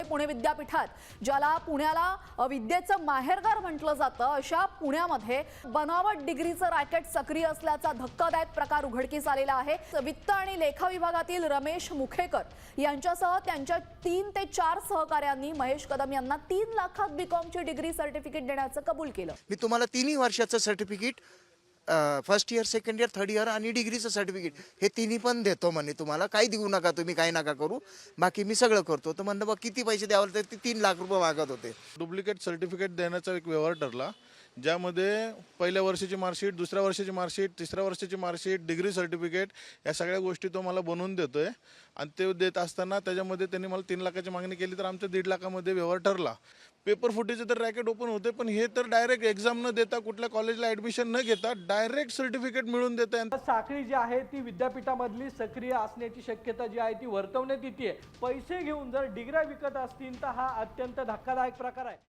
पुणे विद्यापीठात, ज्याला पुण्याला विद्येचं माहेरघर म्हटलं जातं, अशा पुण्यामध्ये बनावट डिग्रीचं रॅकेट सक्रिय असल्याचा धक्कादायक प्रकार उघडकीस आलेला आहे। वित्त आणि लेखा विभागातील रमेश मुखेकर यांच्यासह त्यांच्या 3 ते 4 सहकाऱ्यांनी महेश कदम यांना 3 लाखात बीकॉमची डिग्री सर्टिफिकेट देण्याचं कबूल केलं। मी तुम्हाला 3 वर्षाचं certificate, first year, second year, third year आणि डिग्रीचं सर्टिफिकेट हे तिन्ही पण देतो म्हणे। तुम्हाला काही देऊ नका, तुम्ही काही नका करू, बाकी मी सगळं करतो। तर म्हणलं बघ किती पैसे द्यावे, तर ते 3 लाख रुपये मागत होते। डुप्लिकेट सर्टिफिकेट देण्याचा एक व्यवहार ठरला, ज्यामध्ये पहिल्या वर्षाची मार्कशीट, दुसऱ्या वर्षाची मार्कशीट, तिसऱ्या वर्षाची मार्कशीट, डिग्री सर्टिफिकेट या सगळ्या गोष्टी तो मला बनवून देतोय। आणि ते देत असताना त्याच्यामध्ये त्यांनी मला 3 लाखाची मागणी केली, तर आमच्या 1.5 लाखामध्ये व्यवहार ठरला। पेपर फुटेज तर रॅकेट ओपन होते, पण हे तर डायरेक्ट एक्झाम न देता, कुठल्या कॉलेजला ॲडमिशन न घेता डायरेक्ट सर्टिफिकेट मिळवून देत आहे। साखळी जी आहे ती विद्यापीठामधली सक्रिय असण्याची शक्यता जी आहे ती वर्तवण्यात येते। पैसे घेऊन जर डिग्र्या विकत असतील तर हा अत्यंत धक्कादायक प्रकार आहे।